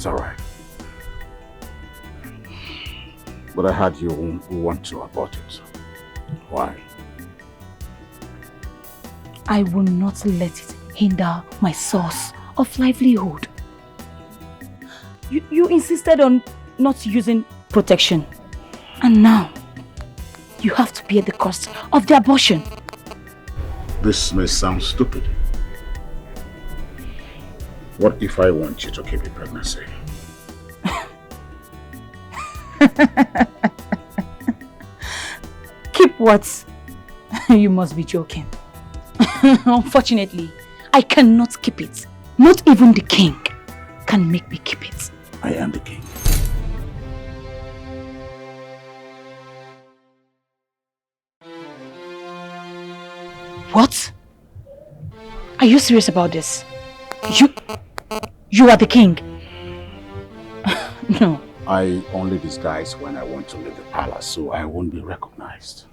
It's alright. But I heard you want to abort it. Why? I will not let it hinder my source of livelihood. You insisted on not using protection. And now, you have to bear the cost of the abortion. This may sound stupid. What if I want you to keep the pregnancy? Keep what? You must be joking. Unfortunately, I cannot keep it. Not even the king can make me keep it. I am the king. What? Are you serious about this? You are the king? No. I only disguise when I want to leave the palace, so I won't be recognized.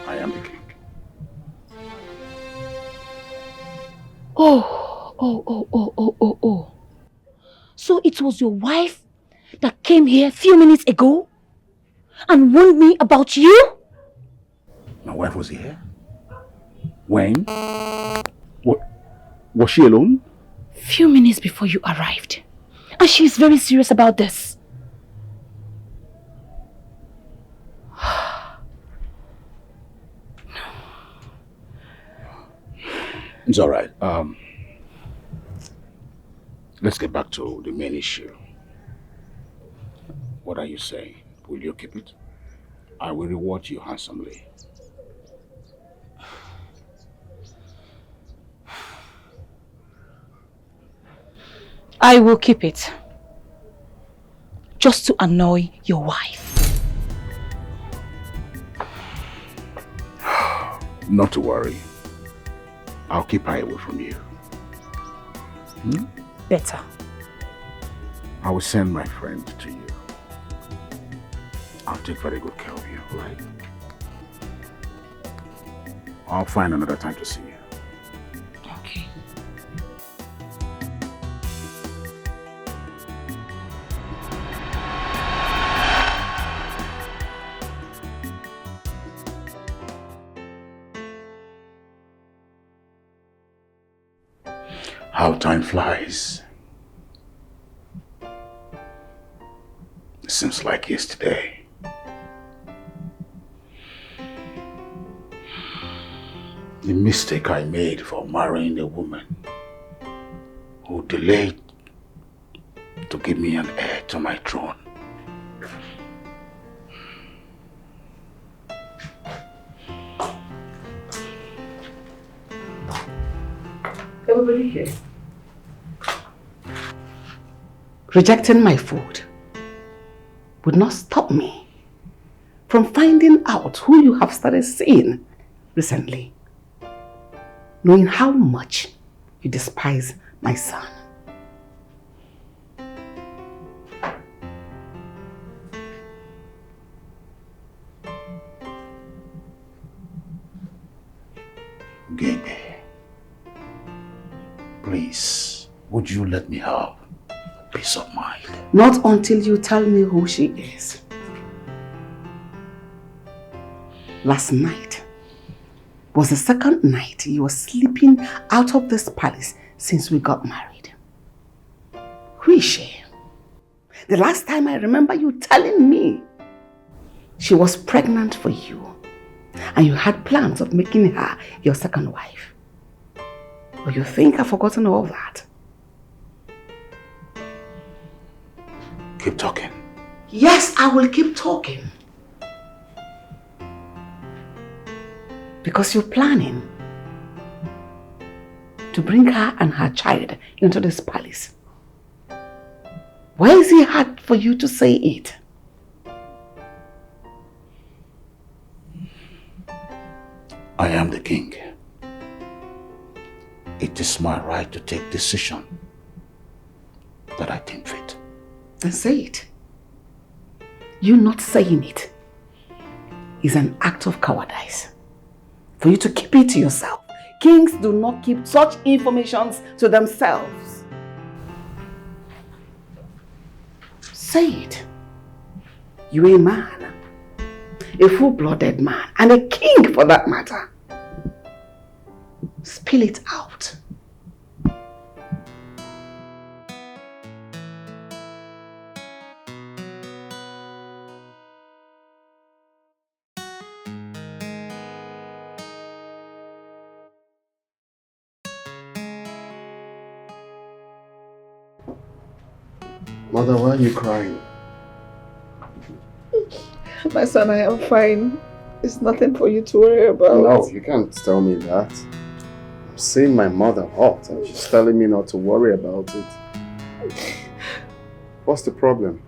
I am the king. Oh. So it was your wife that came here a few minutes ago and warned me about you? My wife was here? When? What? Was she alone? Few minutes before you arrived. And she is very serious about this. It's all right. Let's get back to the main issue. What are you saying? Will you keep it? I will reward you handsomely. I will keep it. Just to annoy your wife. Not to worry. I'll keep her away from you. Better. I will send my friend to you. I'll take very good care of you, right? I'll find another time to see you. Okay. How time flies. It seems like yesterday. The mistake I made for marrying a woman who delayed to give me an heir to my throne. Everybody here. Rejecting my food would not stop me from finding out who you have started seeing recently. Knowing how much you despise my son. Gabe, please, would you let me have peace of mind? Not until you tell me who she is. Last night was the second night you were sleeping out of this palace since we got married. Who is she? The last time I remember you telling me she was pregnant for you and you had plans of making her your second wife. But you think I've forgotten all that? Keep talking. Yes, I will keep talking. Because you're planning to bring her and her child into this palace. Why is it hard for you to say it? I am the king. It is my right to take decision that I think fit. Then say it. You not saying it is an act of cowardice. For you to keep it to yourself. Kings do not keep such information to themselves. Say it. You're a man. A full-blooded man. And a king for that matter. Spill it out. Mother, why are you crying? My son, I am fine. It's nothing for you to worry about. No, you can't tell me that. I'm seeing my mother hot and she's telling me not to worry about it. What's the problem?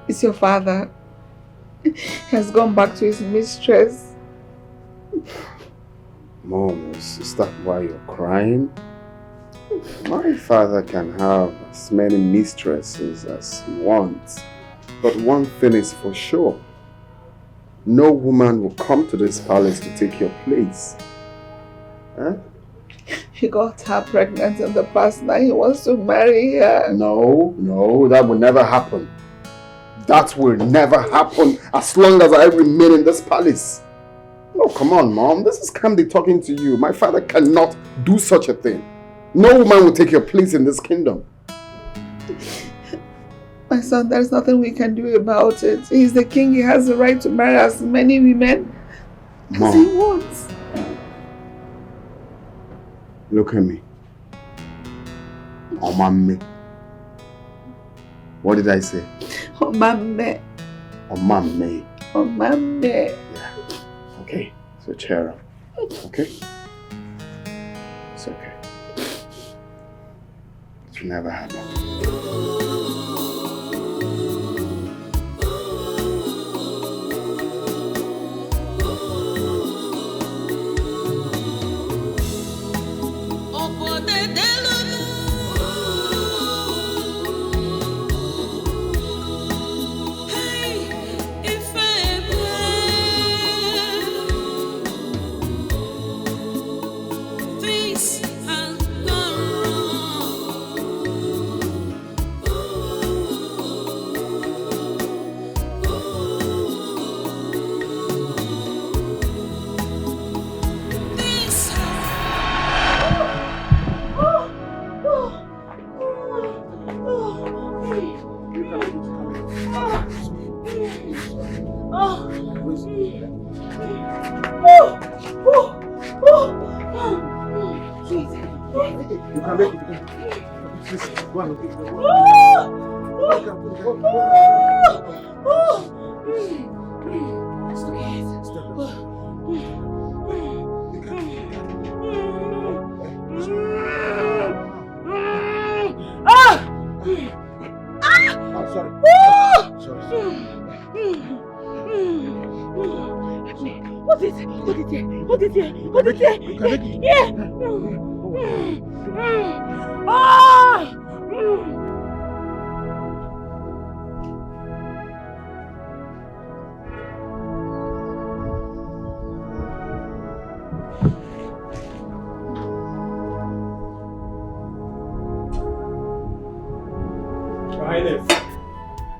It's your father. He has gone back to his mistress. Mom, is that why you're crying? My father can have as many mistresses as he wants. But one thing is for sure. No woman will come to this palace to take your place. Huh? He got her pregnant in the past. Now he wants to marry her. No, that will never happen. That will never happen as long as I remain in this palace. Oh, come on, Mom. This is Candy talking to you. My father cannot do such a thing. No woman will take your place in this kingdom. My son, there's nothing we can do about it. He's the king. He has the right to marry as many women as he wants. Look at me. Omame. What did I say? Omame. Omame. Omame. Yeah. Okay. So cheer up. Okay? It's okay. It will never happen.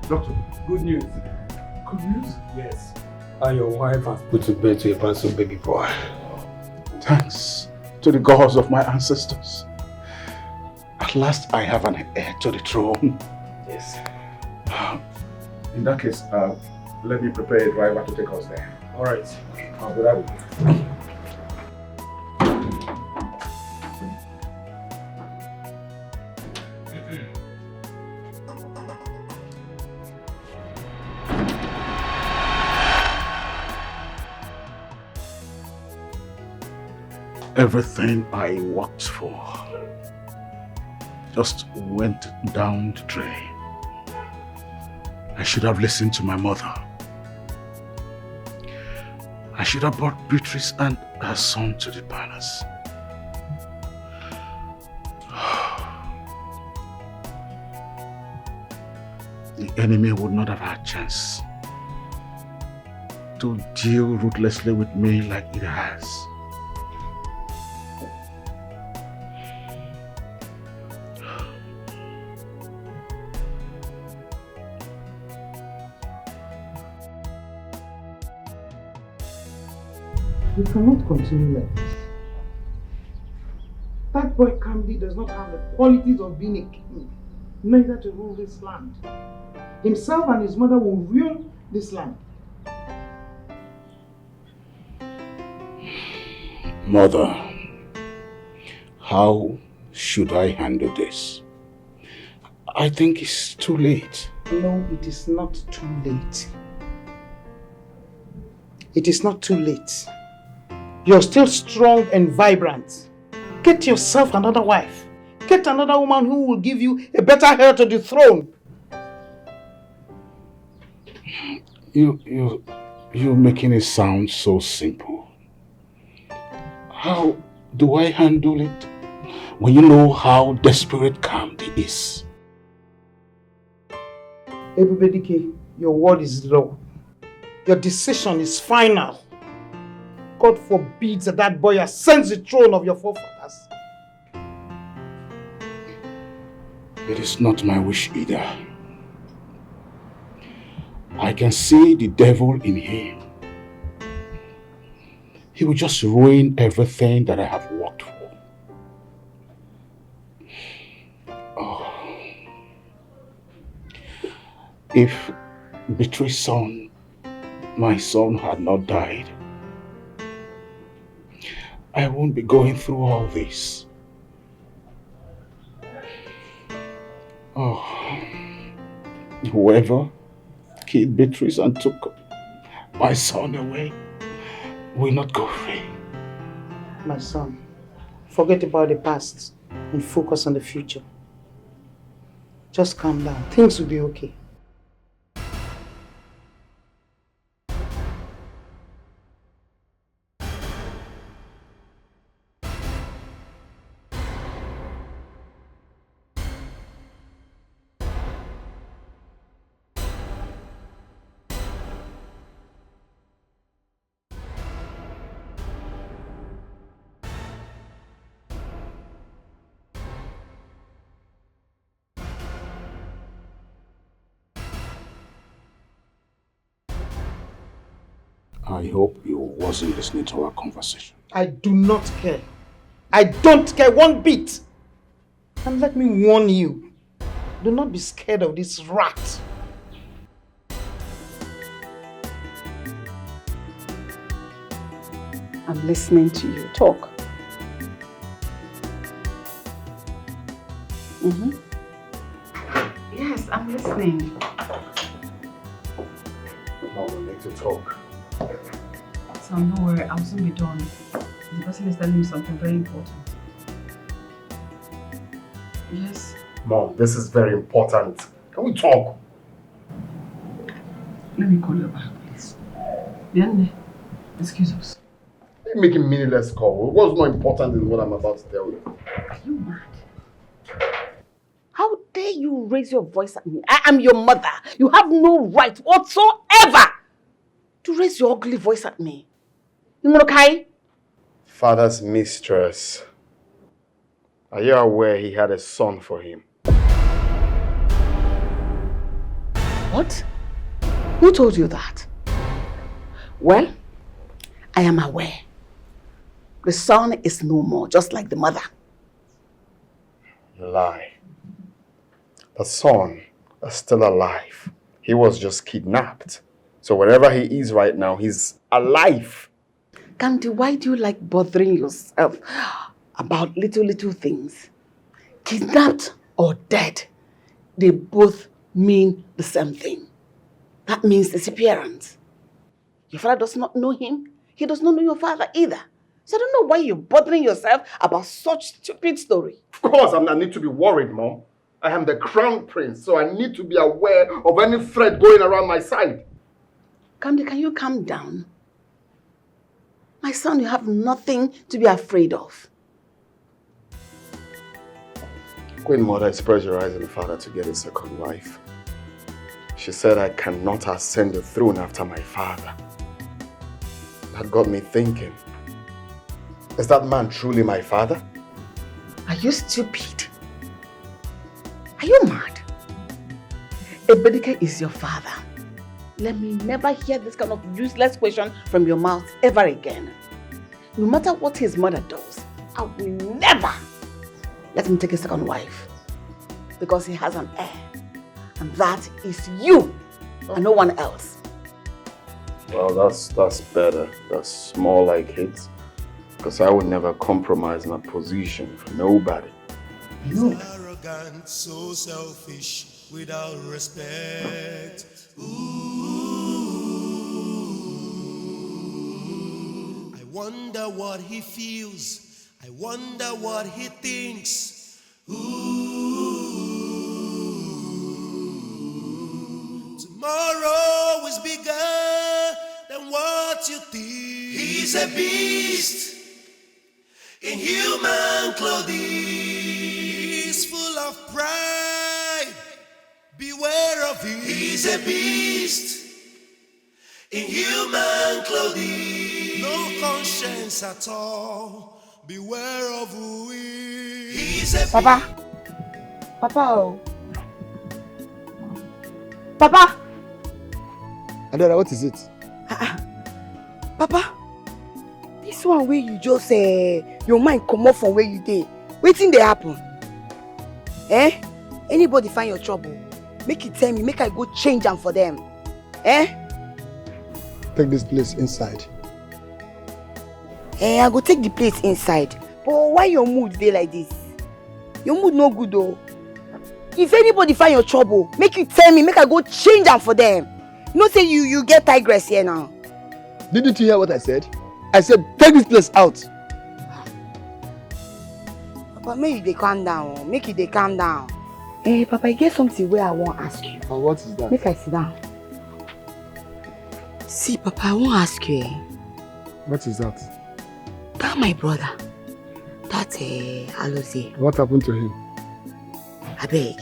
Doctor, good news. Good news? Yes. And your wife has put to bed to a handsome baby boy. Thanks to the gods of my ancestors. At last I have an heir to the throne. Yes. In that case, let me prepare a driver to take us there. All right. I'll be right with you. Everything I worked for just went down the drain. I should have listened to my mother. I should have brought Beatrice and her son to the palace. The enemy would not have had a chance to deal ruthlessly with me like it has. We cannot continue like this. That boy Kamdi does not have the qualities of being a king, neither to rule this land. Himself and his mother will ruin this land. Mother, how should I handle this? I think it's too late. No, it is not too late. It is not too late. You're still strong and vibrant. Get yourself another wife. Get another woman who will give you a better heir to the throne. You're making it sound so simple. How do I handle it when you know how desperate Kamdi is? Ebubedike, your word is law. Your decision is final. God forbids that boy ascends the throne of your forefathers. It is not my wish either. I can see the devil in him. He will just ruin everything that I have worked for. Oh. If Beatrice's son, my son, had not died, I won't be going through all this. Oh, whoever killed Beatrice and took my son away will not go free. My son, forget about the past and focus on the future. Just calm down. Things will be okay. I hope you wasn't listening to our conversation. I do not care. I don't care one bit. And let me warn you, do not be scared of this rat. I'm listening to you. Talk. Yes, I'm listening. Now we need to talk. Sam, don't worry, I'll soon be done. The person is telling me something very important. Yes? Mom, this is very important. Can we talk? Let me call you back, please. Then, excuse us. You're making meaningless call. What's more important than what I'm about to tell you? Are you mad? How dare you raise your voice at me? I am your mother. You have no right whatsoever to raise your ugly voice at me. Kai? Father's mistress. Are you aware he had a son for him? What? Who told you that? Well, I am aware. The son is no more, just like the mother. You lie. The son is still alive. He was just kidnapped. So wherever he is right now, he's alive. Kamdi, why do you like bothering yourself about little things? Kidnapped or dead, they both mean the same thing. That means disappearance. Your father does not know him. He does not know your father either. So I don't know why you're bothering yourself about such stupid story. Of course, I need to be worried, Mom. I am the crown prince, so I need to be aware of any threat going around my side. Kamdi, can you calm down? My son, you have nothing to be afraid of. Queen Mother is pressurizing the father to get a second wife. She said I cannot ascend the throne after my father. That got me thinking. Is that man truly my father? Are you stupid? Are you mad? Ebedike is your father. Let me never hear this kind of useless question from your mouth ever again. no matter what his mother does, I will never let him take a second wife. Because he has an heir. And that is you and no one else. Well, that's better. That's more like it. Because I would never compromise my position for nobody. No. So arrogant, so selfish, without respect. Ooh. I wonder what he feels. I wonder what he thinks. Ooh. Tomorrow is bigger than what you think. He's a beast in human clothing. He's full of pride. Beware of him. He's a beast in human clothing. No conscience at all. Beware of who he is. He's a Papa. Papa. Oh. Papa. Adora, what is it? Papa. This one where you just your mind come off from where you dey. Wetin dey happen? Anybody find your trouble? Make it tell me, make I go change am for them. Take this place inside. I go take the place inside. But why your mood dey like this? Your mood no good though. If anybody find your trouble, make you tell me, make I go change am for them. No say you get tigress here now. Didn't you hear what I said? I said take this place out. Papa, make you dey calm down. Make you dey calm down. Papa, I get something where I want to ask you. And what is that? Make I sit down. See, Papa, I want to ask you. What is that? That my brother. That Alozie. What happened to him? I beg.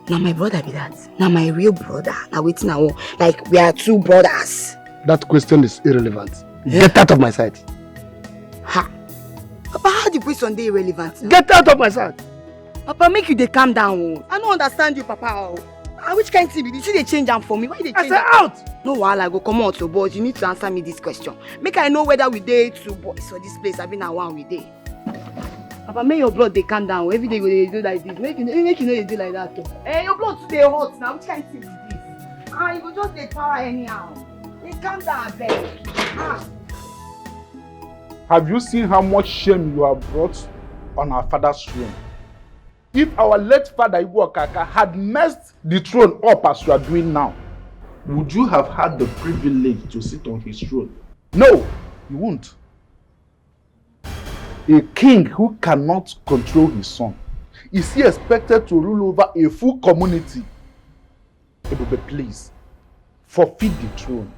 Now my brother be that. Now my real brother. Now waiting now. Like we are two brothers. That question is irrelevant. Get out of my sight. Ha. Papa, how the question dey irrelevant? Get out of my sight. Papa, make you dey calm down. I don't understand you, Papa. Which kind of thing be this? You dey change am for me. Why you dey change? I said out. No, I go come out, but you need to answer me this question. Make I know whether we dey two boys for this place. I been one we dey. Papa, make your blood dey calm down. Every day you do like this. Make you know you do like that. Your blood too dey hot now. Which kind of thing be this? You go just dey power anyhow. Dey calm down, abeg. Have you seen how much shame you have brought on our father's throne? If our late father Igbo Okaka had messed the throne up as you are doing now, would you have had the privilege to sit on his throne? No, you won't. A king who cannot control his son, is he expected to rule over a full community? Ebube, please, forfeit the throne.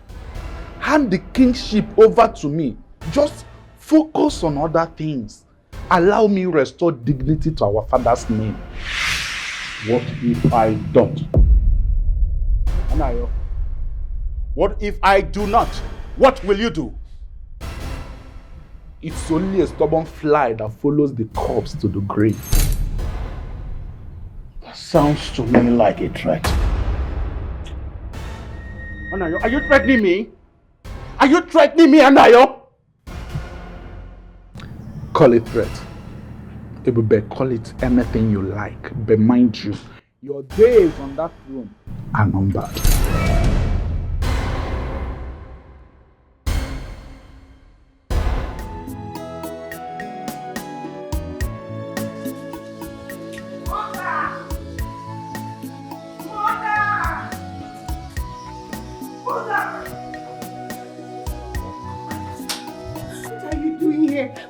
Hand the kingship over to me. Just focus on other things. Allow me restore dignity to our father's name. What if I don't? Anayo, what if I do not? What will you do? It's only a stubborn fly that follows the corpse to the grave. That sounds to me like a threat. Anayo, are you threatening me? Are you threatening me, Anayo? Call it threat. Ebube, call it anything you like. But mind you, your days on that throne are numbered.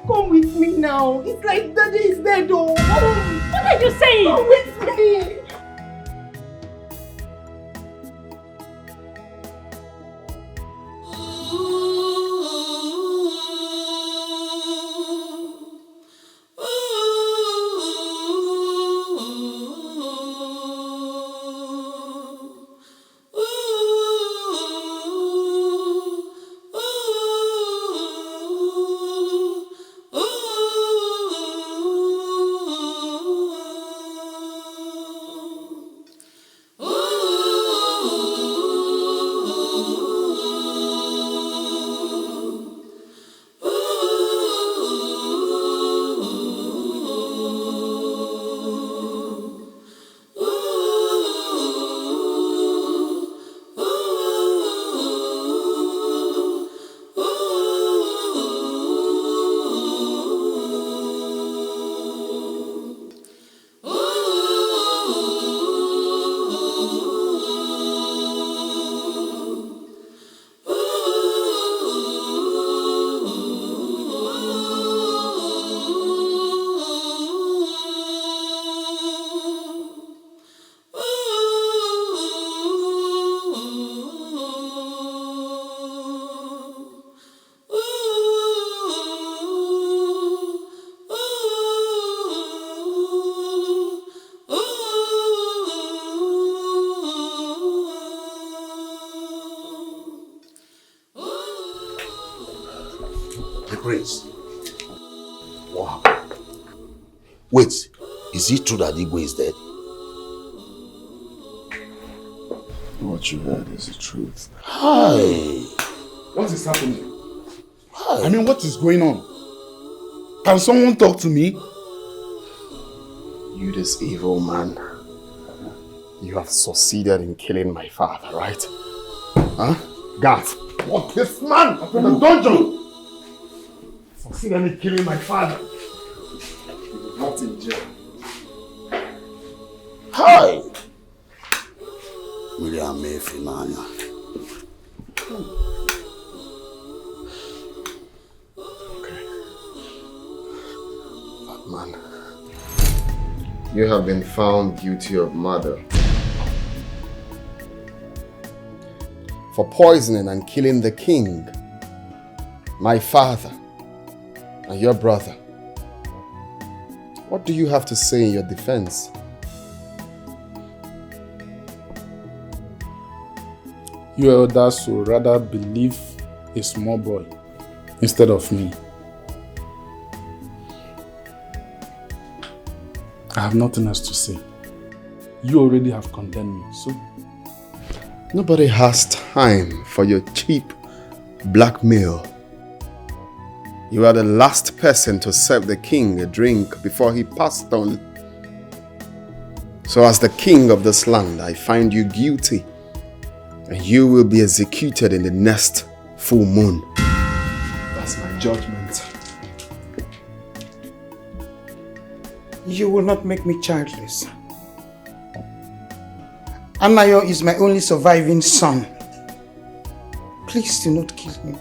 Come with me now. It's like Daddy is dead, oh. What are you saying? Come with me. The prince. Wow. Wait, is it true that Igwe is dead? What you heard is the truth. Hi. What is happening? Hi. I mean, what is going on? Can someone talk to me? You, this evil man. You have succeeded in killing my father, right? Huh? Garth, what this man from the dungeon succeeded in killing my father. Not in jail. Hi. William Efimanya. Okay. That man. You have been found guilty of murder. For poisoning and killing the king, my father, and your brother. What do you have to say in your defense? Your elders would rather believe a small boy instead of me. I have nothing else to say. You already have condemned me, so... Nobody has time for your cheap blackmail. You are the last person to serve the king a drink before he passed on. So as the king of this land, I find you guilty. And you will be executed in the next full moon. That's my judgment. You will not make me childless. Anayo is my only surviving son. Please do not kill me.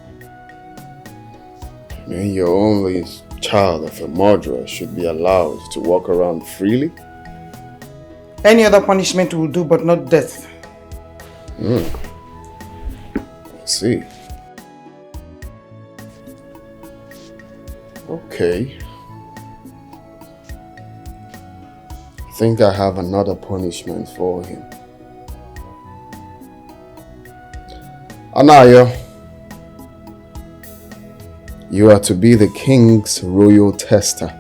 And your only child of a murderer should be allowed to walk around freely? Any other punishment will do, but not death. I see. Okay. I think I have another punishment for him. Anayo, you are to be the king's royal tester.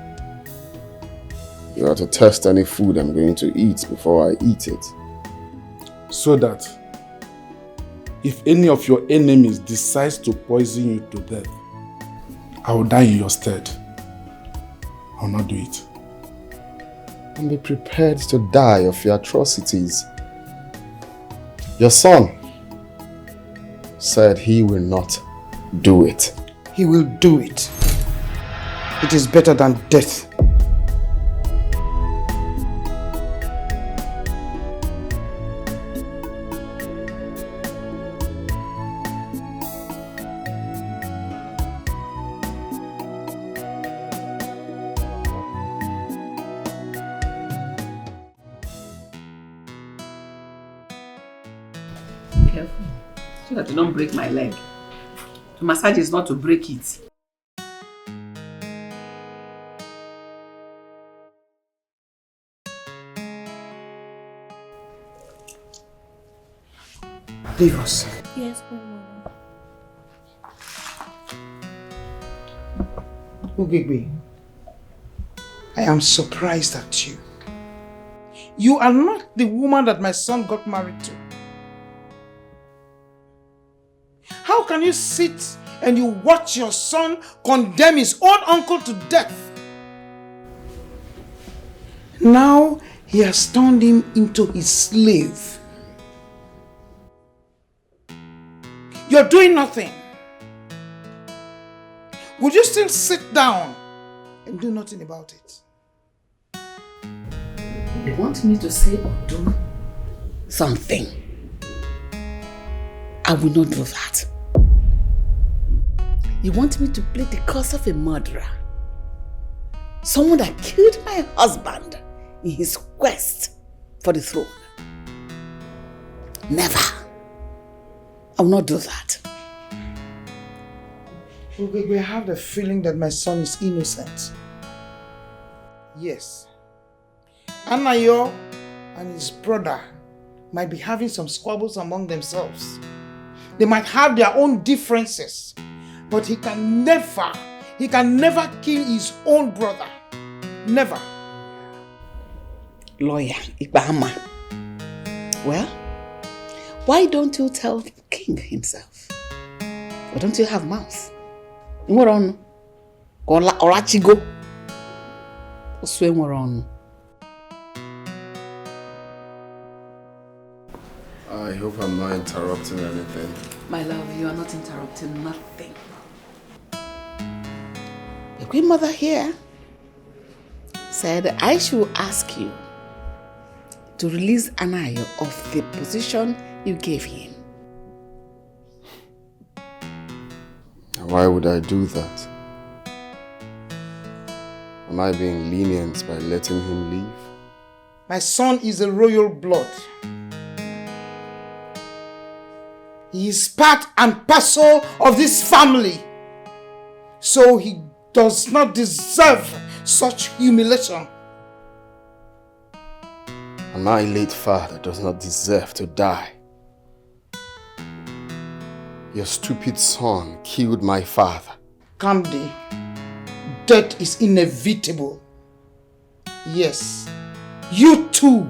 You are to test any food I'm going to eat before I eat it. So that if any of your enemies decides to poison you to death, I will die in your stead. I will not do it. And be prepared to die of your atrocities. Your son said he will not do it. He will do it. It is better than death. Careful, so that you don't break my leg. The massage is not to break it. Leave us. Yes, grandmother. Ugegbe, I am surprised at you. You are not the woman that my son got married to. How can you sit and you watch your son condemn his own uncle to death? Now he has turned him into his slave. You're doing nothing. Would you still sit down and do nothing about it? You want me to say or do something? I will not do that. You want me to play the cause of a murderer? Someone that killed my husband in his quest for the throne? Never. I will not do that. We have the feeling that my son is innocent. Yes. Anayo and his brother might be having some squabbles among themselves. They might have their own differences, but he can never he can never kill his own brother. Never. Lawyer Ibama. Well, why don't you tell the king himself? Why don't you have mouth? What on? Orachigo. Swim on. I hope I'm not interrupting anything. My love, you are not interrupting nothing. The Queen Mother here said I should ask you to release Anayo of the position you gave him. Why would I do that? Am I being lenient by letting him leave? My son is a royal blood. He is part and parcel of this family. So he does not deserve such humiliation. And my late father does not deserve to die. Your stupid son killed my father. Kamdi, death is inevitable. Yes, you too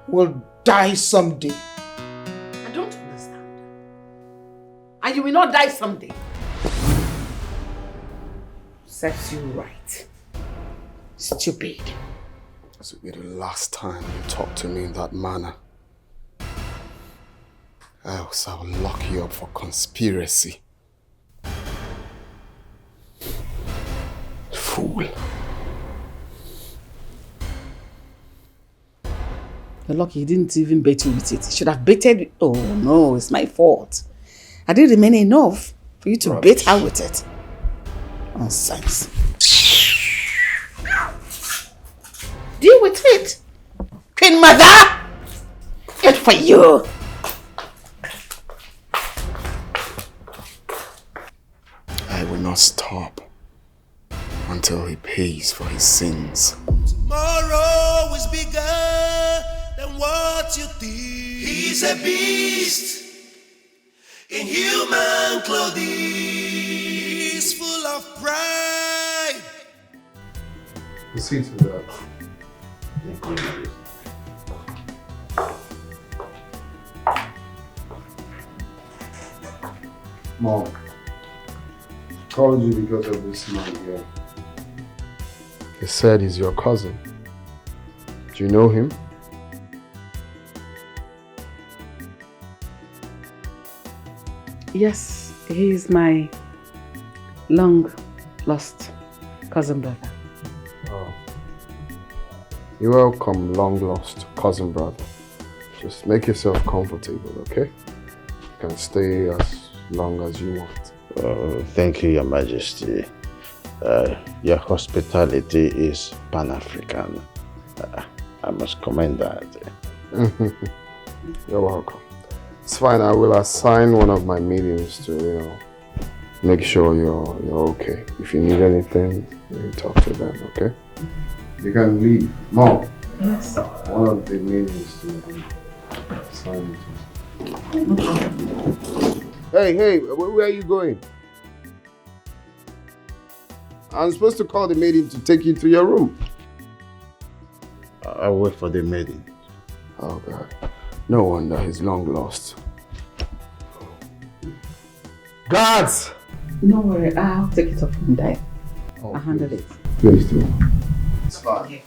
will die someday. I don't understand. And you will not die someday. Serves you right. Stupid. This will be the last time you talk to me in that manner. Else I'll lock you up for conspiracy. Fool. You're lucky he didn't even bait you with it. He should have baited. Oh no, it's my fault. I didn't remain enough for you to bait her with it. Nonsense. Deal with it. Queen Mother! Good for you. I will not stop until he pays for his sins. Tomorrow is bigger than what you think. He's a beast in human clothing. He's full of pride. See to that. Mom, I called you because of this man here. He said he's your cousin. Do you know him? Yes, he is my long lost cousin brother. Oh. You're welcome, long lost cousin brother. Just make yourself comfortable, okay? You can stay as long as you want. Thank you, Your Majesty. Your hospitality is Pan-African. I must commend that. You're welcome. It's fine. I will assign one of my meetings to, make sure you're okay. If you need anything, you talk to them, okay? You can leave. Mom. Yes. One of the meetings to assign to. Hey, where are you going? I'm supposed to call the meeting to take you to your room. I'll wait for the meeting. Oh God. No wonder he's long lost. Guards! No worry, I'll take it off from there. Oh, I'll handle it. Please do. It's fine. Okay.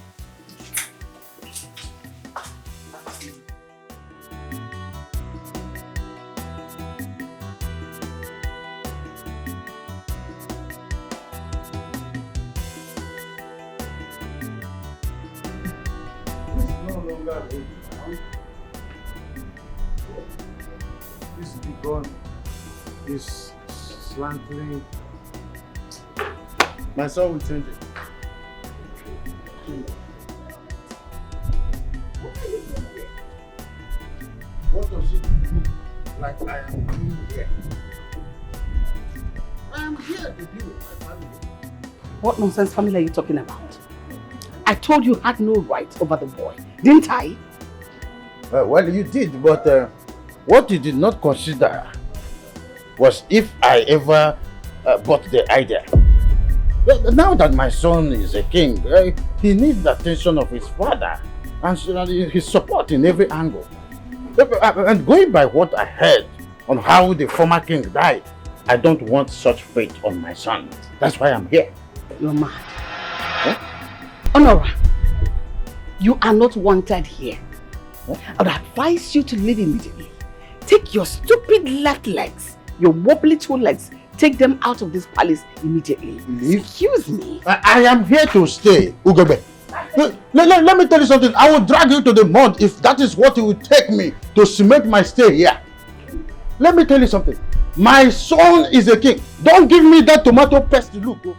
This be gone. This slanting. My son will change it. What does it look like I am doing here? I am here to deal with my family. What nonsense family are you talking about? I told you had no right over the boy, didn't I? Well, you did, but what you did not consider was if I ever bought the idea. Now that my son is a king, he needs the attention of his father and his support in every angle. And going by what I heard on how the former king died, I don't want such fate on my son. That's why I'm here. You're mad. Huh? Honora, you are not wanted here. Huh? I would advise you to leave immediately. Take your stupid left legs, your wobbly two legs, take them out of this palace immediately. Leave? Excuse me. I am here to stay, Ugebe. Let me tell you something. I will drag you to the mud if that is what it will take me to cement my stay here. Let me tell you something. My son is a king. Don't give me that tomato paste look.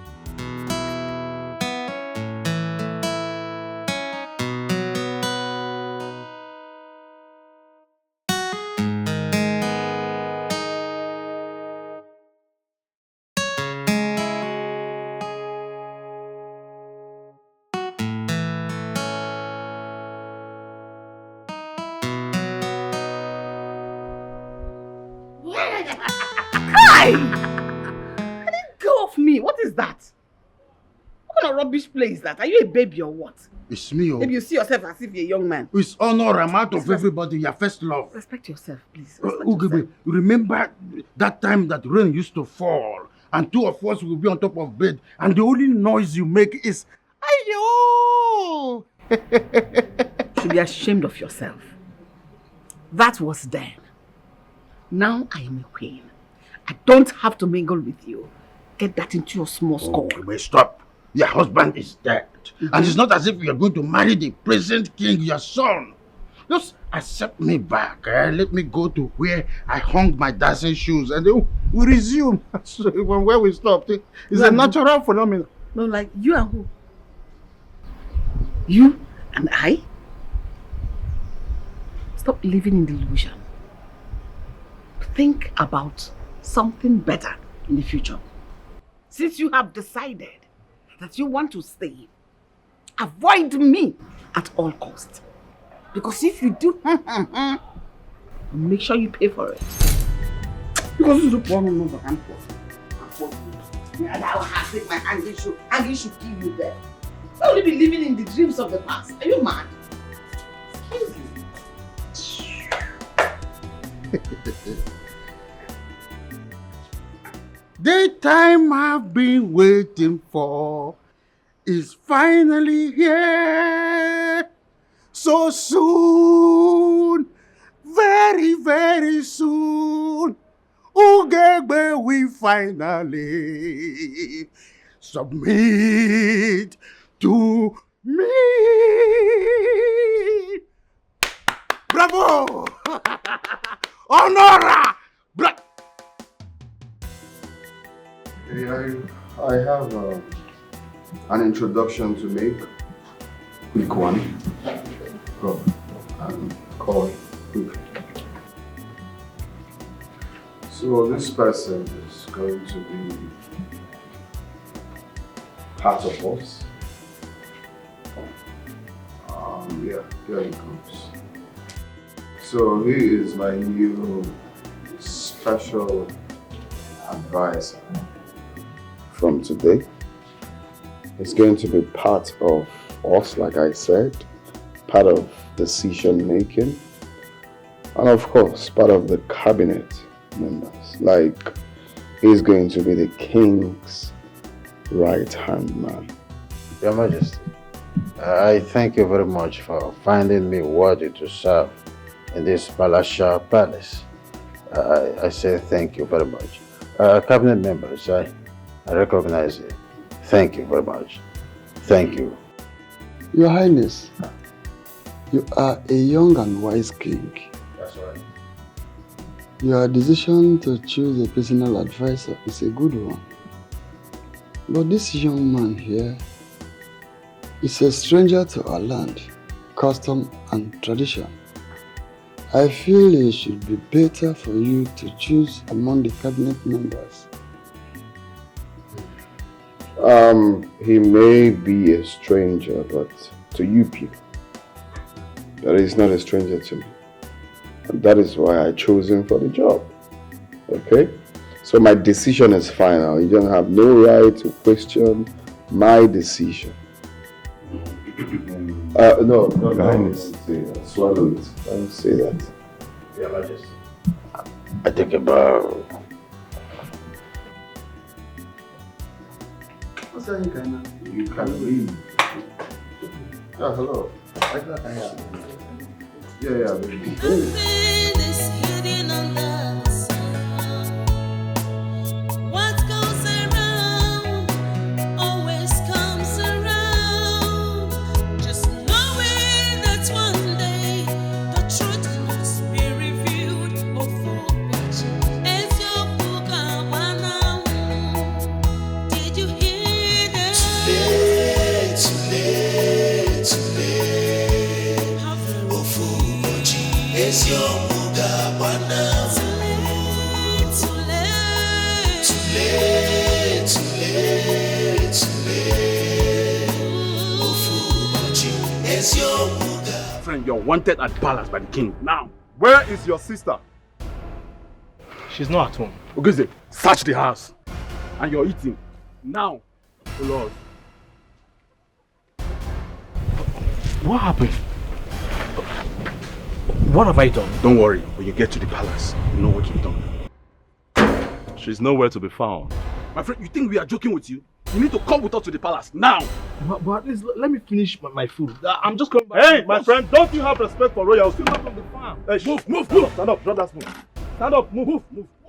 Rubbish play is that? Are you a baby or what? It's me. Maybe you see yourself as if you're a young man. It's honor. I'm out of everybody. Your first love. Respect yourself, please. Ugebe, remember that time that rain used to fall and two of us will be on top of bed and the only noise you make is Ayo! You should be ashamed of yourself. That was then. Now I am a queen. I don't have to mingle with you. Get that into your small skull. Ugebe, stop. Your husband is dead. And it's not as if you're going to marry the present king, your son. Just accept me back. Let me go to where I hung my dancing shoes and then we resume from where we stopped. It's a natural phenomenon. No, like you and who? You and I? Stop living in delusion. Think about something better in the future. Since you have decided that you want to stay, avoid me at all costs. Because if you do, make sure you pay for it. Because you don't want to know the hand for. And I will have to take my angry should kill you there. I will be living in the dreams of the past. Are you mad? Excuse me. The time I've been waiting for is finally here. So soon, very, very soon, Ugebe will finally submit to me. Bravo! Honora! I have an introduction to make. Quick one. Go and call it quick. So this person is going to be part of us. Yeah, here he comes. So he is my new special advisor. From today, it's going to be part of us, like I said, part of decision making, and of course, part of the cabinet members. Like, he's going to be the king's right-hand man. Your Majesty, I thank you very much for finding me worthy to serve in this palatial palace. I say thank you very much. Cabinet members, I recognize it. Thank you very much. Thank you. Your Highness, you are a young and wise king. That's right. Your decision to choose a personal advisor is a good one. But this young man here is a stranger to our land, custom and tradition. I feel it should be better for you to choose among the cabinet members. He may be a stranger, but to you people, that is not a stranger to me. And that is why I chose him for the job. Okay? So my decision is final. You don't have no right to question my decision. No, swallow it. Don't say that. Your Majesty. I take a bow. What's that you can? You can leave. Oh, hello. Yeah, baby. What goes around always comes around. Just knowing that one day the truth must be revealed. Oh, it's your book, did you hear that? Too late. Oh, it's your Mugabana. Too late. Oh, it's your Muga. Friend, you're wanted at the palace by the king. Now, where is your sister? She's not at home. Ogeze, search the house. And you're eating. Now, oh Lord. What happened? What have I done? Don't worry, when you get to the palace, you know what you've done. She's nowhere to be found. My friend, you think we are joking with you? You need to come with us to the palace, now! But at least let me finish my food. I'm just coming back. Hey, my friend, don't you have respect for royalty? Still not from the farm. Hey, move! Stand up, drop that spoon. Stand up, move.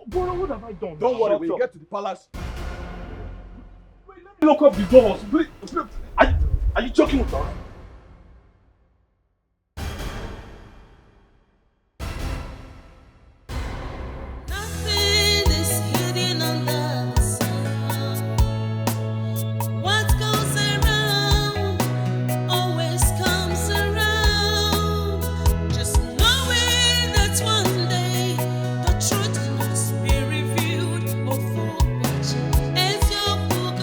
Bro, what have I done? Don't worry, when you get to the palace... Wait, let me lock up the doors. Wait, Are you joking with us? Nothing is hidden under the sun. What goes around always comes around. Just knowing that one day the truth must be revealed. Oh, it's your book,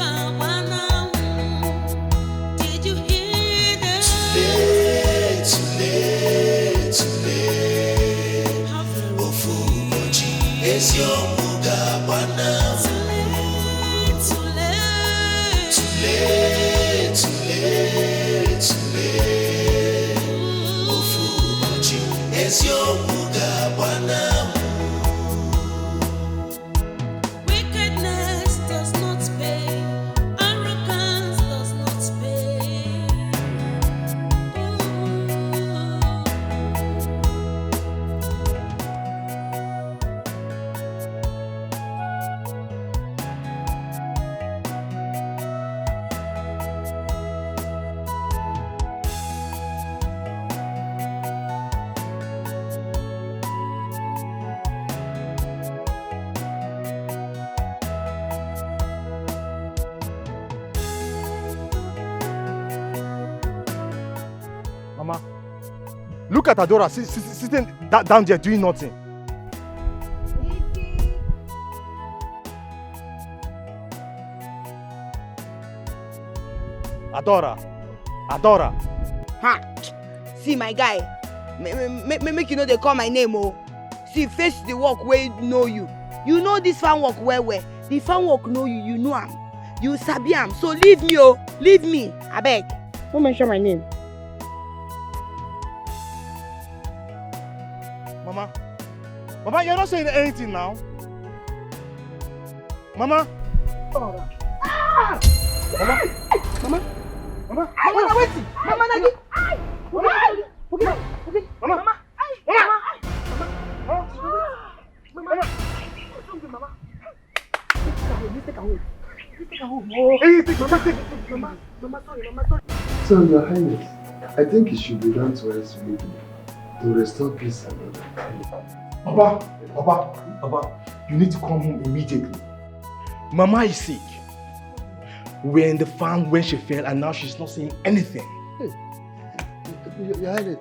did you hear that? Too late. Oh, it's your Mugabana. Too late. Oh, it's your Mugabana. Wickedness does not pay. Arrogance does not pay. Mama, look at Adora sitting down there doing nothing. Adora. Ha! See my guy, make you know they call my name, oh. See, face the work where know you. You know this farm work well. The farm work know you, you know am. You sabi am. So leave me, oh. Leave me. I beg. Don't mention my name. Mama, you're not saying anything now. Mama. Mama, wait. Mama, Nagi. Okay. Mama. So, Your Highness, I think it should be done to us immediately to restore peace and order. Papa, you need to come home immediately. Mama is sick. We were in the farm when she fell and now she's not saying anything. Hey, Your Highness.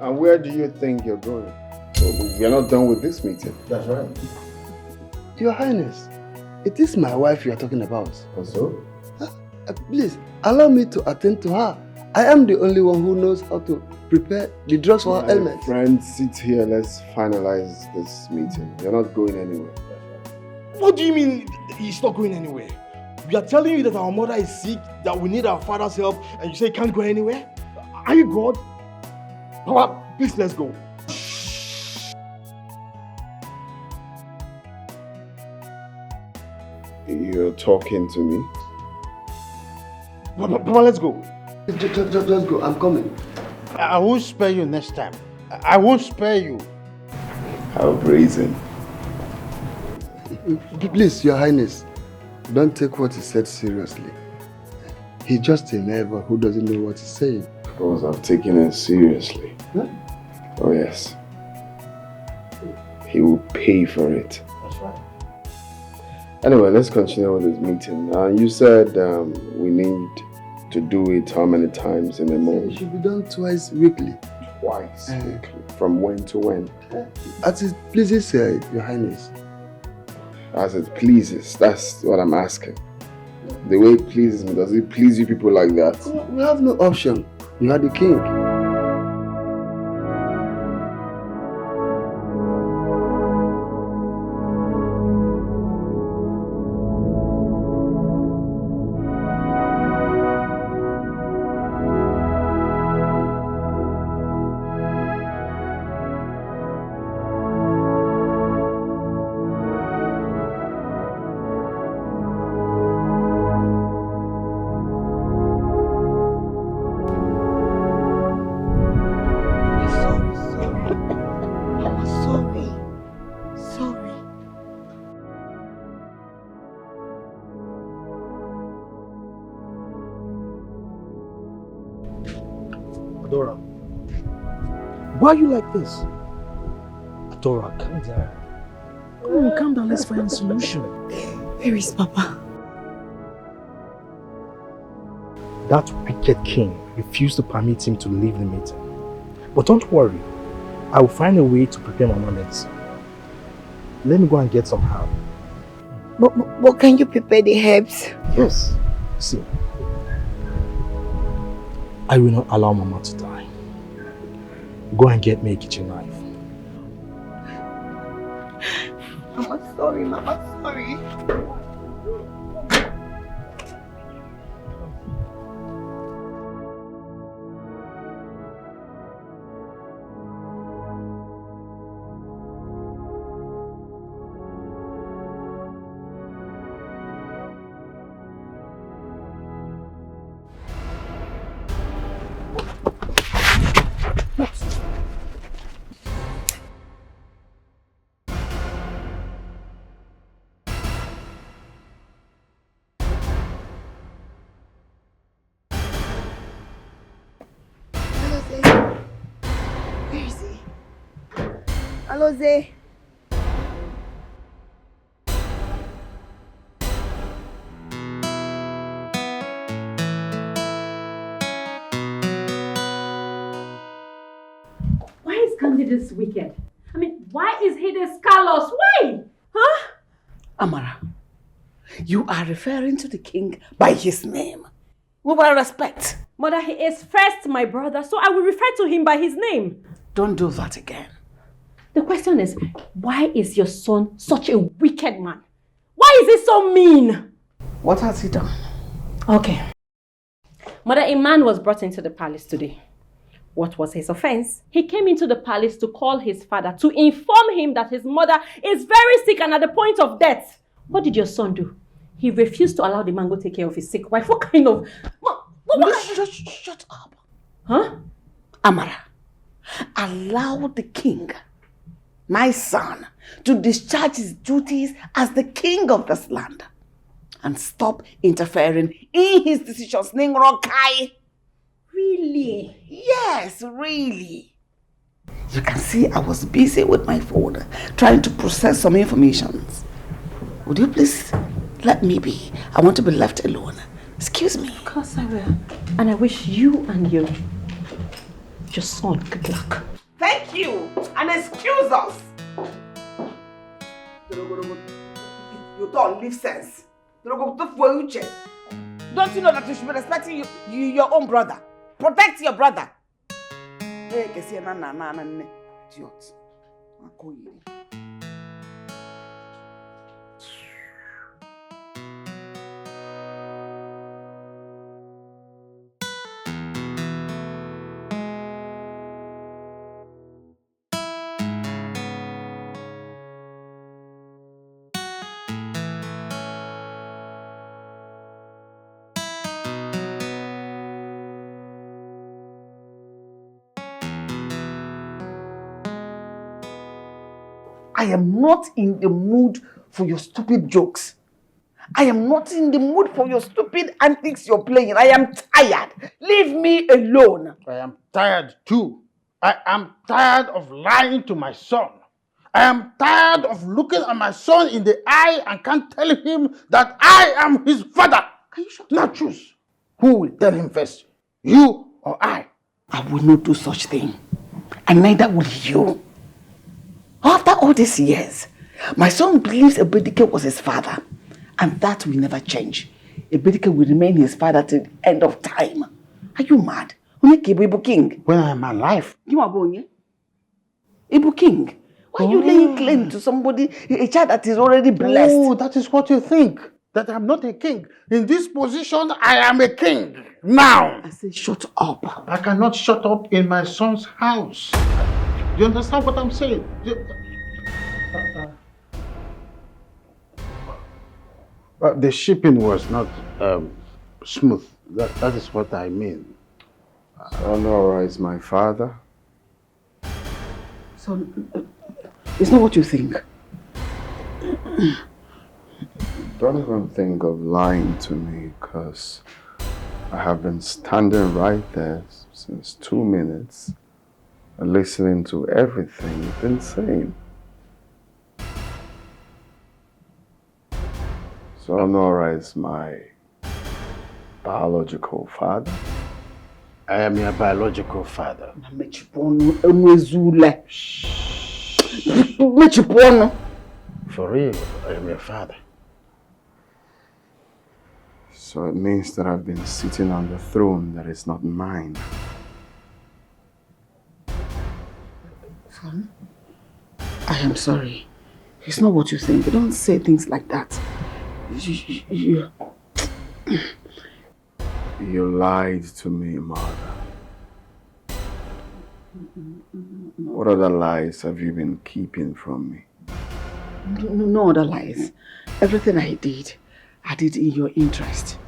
And where do you think you're going? So we're not done with this meeting. That's right. Your Highness, it is my wife you are talking about. Also? Please, allow me to attend to her. I am the only one who knows how to prepare the drugs for her ailments. Friend, sit here. Let's finalize this meeting. You're not going anywhere. What do you mean he's not going anywhere? We are telling you that our mother is sick, that we need our father's help, and you say he can't go anywhere? Are you God? Papa, please let's go. You're talking to me? Papa, let's go. Just go, I'm coming. I won't spare you next time. I won't spare you. How brazen. Please, Your Highness, don't take what he said seriously. He's just a neighbor who doesn't know what he's saying. Of course, I've taken it seriously. Huh? Oh yes. He will pay for it. That's right. Anyway, let's continue with this meeting. You said we need to do it how many times in a month? It should be done twice weekly. Twice weekly? From when to when? As it pleases Your Highness. As it pleases, that's what I'm asking. The way it pleases me, does it please you people like that? We have no option. You are the king. Adora, why are you like this? Adora, calm down. Come on, calm down, let's find a solution. Where is Papa? That wicked king refused to permit him to leave the meeting. But don't worry, I will find a way to prepare Mama medicine. Let me go and get some herb. But can you prepare the herbs? Yes. See, I will not allow Mama to die. Go and get me a kitchen knife. Mama, sorry, Mama, sorry. Hello, Zay. Why is Candy this wicked? I mean, why is he this callous? Why? Huh? Amara, you are referring to the king by his name. We will respect. Mother, he is first my brother, so I will refer to him by his name. Don't do that again. The question is, why is your son such a wicked man? Why is he so mean? What has he done? Okay. Mother, a man was brought into the palace today. What was his offense? He came into the palace to call his father to inform him that his mother is very sick and at the point of death. What did your son do? He refused to allow the man go take care of his sick wife. What kind of... Shut up. Huh? Amara, allow the king, my son, to discharge his duties as the king of this land and stop interfering in his decisions. Ningrokai. Really? Yes, really. You can see I was busy with my phone trying to process some information. Would you please let me be? I want to be left alone. Excuse me. Of course I will. And I wish you and your son good luck. Thank you. And excuse us. You don't live sense. Don't you know that you should be respecting your own brother? Protect your brother. Idiot. I am not in the mood for your stupid jokes. I am not in the mood for your stupid antics you're playing. I am tired. Leave me alone. I am tired too. I am tired of lying to my son. I am tired of looking at my son in the eye and can't tell him that I am his father. Can you shut up? Now choose. Who will tell him first? You or I? I will not do such thing. And neither will you. After all these years, my son believes Ebedike was his father. And that will never change. Ebedike will remain his father till the end of time. Are you mad? Ibu King. When I am alive. You are born, Ibu King. Why are you laying claim to somebody, a child that is already blessed? Oh, that is what you think. That I'm not a king. In this position, I am a king. Now. I say shut up. I cannot shut up in my son's house. Do you understand what I'm saying? The shipping was not smooth. That is what I mean. Honora is my father. So, it's not what you think. Don't even think of lying to me, because I have been standing right there since 2 minutes, listening to everything you've been saying. So Honora is my biological father. I am your biological father. For real, I am your father. So it means that I've been sitting on the throne that is not mine. Son, I am sorry. It's not what you think. Don't say things like that. You lied to me, mother. What other lies have you been keeping from me? No other lies. Everything I did in your interest.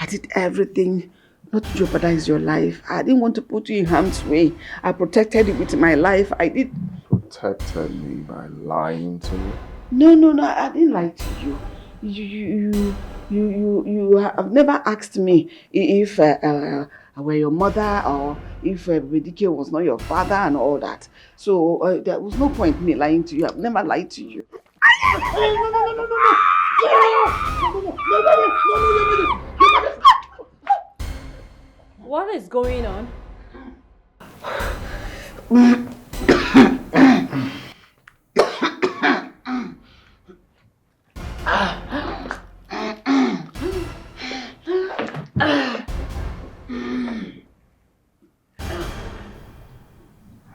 I did everything not to jeopardize your life. I didn't want to put you in harm's way. I protected you with my life. I did. Protected me by lying to me? No, I didn't lie to you. You have never asked me if I were your mother or if Ebedike was not your father and all that. So there was no point in me lying to you. I've never lied to you. What is going on?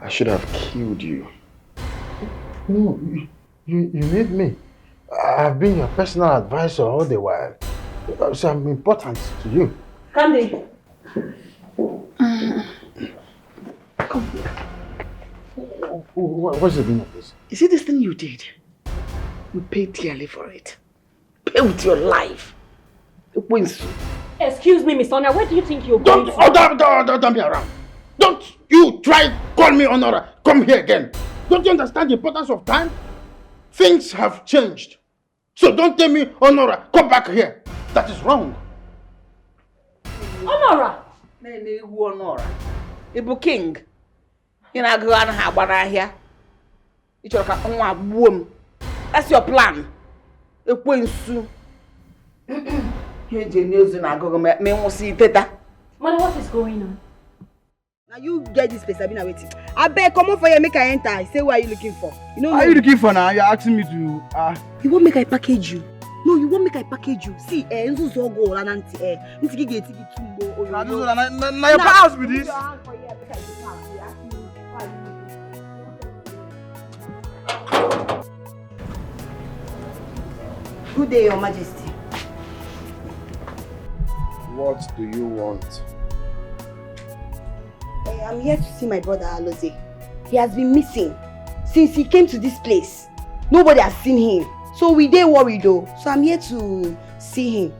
I should have killed you. No, you need me. I've been your personal advisor all the while. So I'm important to you. Candy. Come here. What's the meaning of this? You see this thing you did? You paid dearly for it. Pay with your life. Excuse me, Miss Honor, where do you think you're going to? Don't be around. Don't you try call me Honora. Come here again. Don't you understand the importance of time? Things have changed. So don't tell me Honora, come back here. That is wrong. Honora! Honora. Ibu King. You know, go on here. That's your plan. Mother, what is going on? Now you get this place, I've been waiting. I beg, come on for you, make I enter. Say what are you looking for? You know what are you looking for now? You're asking me to You won't make I package you. No, you won't make I package you. See, Enzo Zogo Lananti Now your house with this. Good day, Your Majesty. What do you want? I'm here to see my brother Aloze. He has been missing since he came to this place. Nobody has seen him. So we dey worried though. So I'm here to see him.